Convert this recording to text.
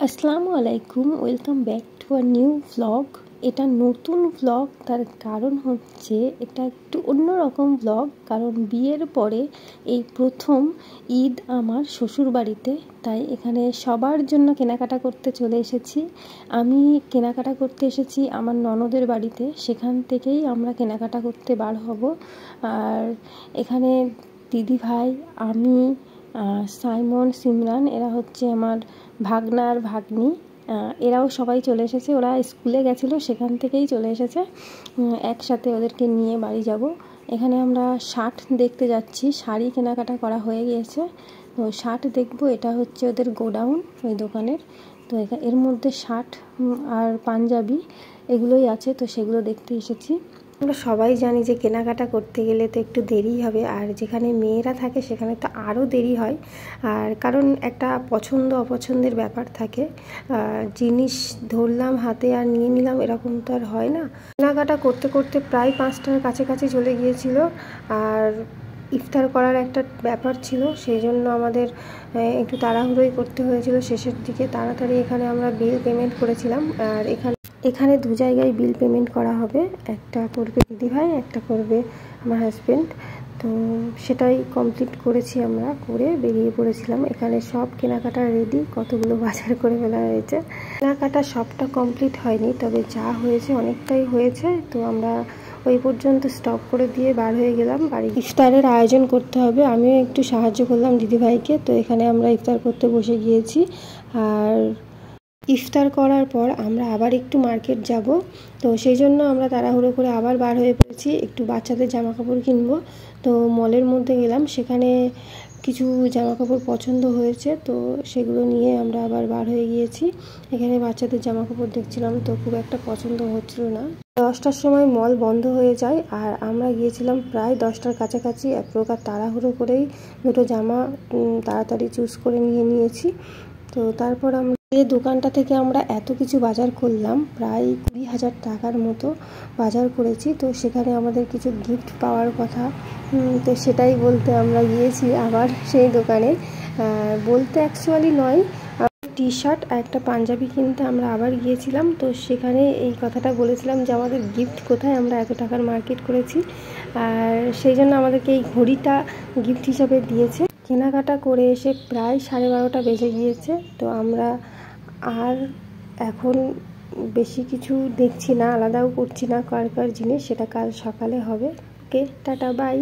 আসসালামু আলাইকুম, welcome back to a new vlog. এটা নতুন ভ্লগ, তার কারণ হচ্ছে এটা একটু অন্যরকম ভ্লগ। কারণ বিয়ের পরে এই প্রথম ঈদ আমার শ্বশুর বাড়িতে, তাই এখানে সবার জন্য কেনাকাটা করতে চলে এসেছি। আমি কেনাকাটা করতে এসেছি আমার ননদের বাড়িতে, সেখান থেকেই আমরা কেনাকাটা করতে বার হব। আর এখানে দিদি ভাই, আমি, সাইমন, সিমরান, এরা হচ্ছে আমার ভাগনা আর ভাগ্নি। এরাও সবাই চলে এসেছে। ওরা স্কুলে গেছিলো, সেখান থেকেই চলে এসেছে। একসাথে ওদেরকে নিয়ে বাড়ি যাব। এখানে আমরা শার্ট দেখতে যাচ্ছি, শাড়ি কেনাকাটা করা হয়ে গিয়েছে, তো শার্ট দেখব। এটা হচ্ছে ওদের গোডাউন, ওই দোকানের। তো এর মধ্যে শার্ট আর পাঞ্জাবি এগুলোই আছে, তো সেগুলো দেখতে এসেছি। আমরা সবাই জানি যে কেনাকাটা করতে গেলে তো একটু দেরি হবে, আর যেখানে মেয়েরা থাকে সেখানে তো আরও দেরি হয়। আর কারণ একটা পছন্দ অপছন্দের ব্যাপার থাকে, জিনিস ধরলাম হাতে আর নিয়ে নিলাম এরকম তো আর হয় না। কেনাকাটা করতে করতে প্রায় 5টার কাছাকাছি চলে গিয়েছিল। আর ইফতার করার একটা ব্যাপার ছিল, সেই জন্য আমাদের একটু তাড়াহুড়োই করতে হয়েছিল শেষের দিকে। তাড়াতাড়ি এখানে আমরা বিল পেমেন্ট করেছিলাম। আর এখানে দু জায়গায় বিল পেমেন্ট করা হবে, একটা করবে দিদিভাই, একটা করবে আমার হাজব্যান্ড। তো সেটাই কমপ্লিট করেছি, আমরা করে বেরিয়ে পড়েছিলাম। এখানে সব কেনাকাটা রেডি, কতগুলো বাজার করে ফেলা হয়েছে। কেনাকাটা সবটা কমপ্লিট হয়নি, তবে যা হয়েছে অনেকটাই হয়েছে। তো আমরা ওই পর্যন্ত স্টপ করে দিয়ে বার হয়ে গেলাম বাড়ি। ইফতারের আয়োজন করতে হবে, আমিও একটু সাহায্য করলাম দিদিভাইকে। তো এখানে আমরা ইফতার করতে বসে গিয়েছি। আর ইফতার করার পর আমরা আবার একটু মার্কেট যাব, তো সেই জন্য আমরা তাড়াহুড়ো করে আবার বার হয়ে পড়েছি। একটু বাচ্চাদের জামা কাপড় কিনবো, তো মলের মধ্যে গেলাম। সেখানে কিছু জামা কাপড় পছন্দ হয়েছে, তো সেগুলো নিয়ে আমরা আবার বার হয়ে গিয়েছি। এখানে বাচ্চাদের জামা কাপড় দেখছিলাম, তো খুব একটা পছন্দ হচ্ছিল না। 10টার সময় মল বন্ধ হয়ে যায়, আর আমরা গিয়েছিলাম প্রায় 10টার কাছাকাছি। এক প্রকার তাড়াহুড়ো করেই দুটো জামা তাড়াতাড়ি চুজ করে নিয়েছি। তো তারপর আমরা এই দোকানটা থেকে আমরা এত কিছু বাজার করলাম, প্রায় 20,000 টাকার মতো বাজার করেছি। তো সেখানে আমাদের কিছু গিফট পাওয়ার কথা, তো সেটাই বলতে আমরা গিয়েছি আবার সেই দোকানে। বলতে অ্যাকচুয়ালি নয়, টি শার্ট আর একটা পাঞ্জাবি কিনতে আমরা আবার গিয়েছিলাম। তো সেখানে এই কথাটা বলেছিলাম যে আমাদের গিফট কোথায়, আমরা এত টাকার মার্কেট করেছি। আর সেই জন্য আমাদেরকে এই ঘড়িটা গিফট হিসাবে দিয়েছে। কেনাকাটা করে এসে প্রায় 12:30 বেজে গিয়েছে। তো আমরা আর এখন বেশি কিছু দেখছি না, আলাদাও করছি না কার জিনিস, সেটা কাল সকালে হবে। ওকে, টাটা, বাই।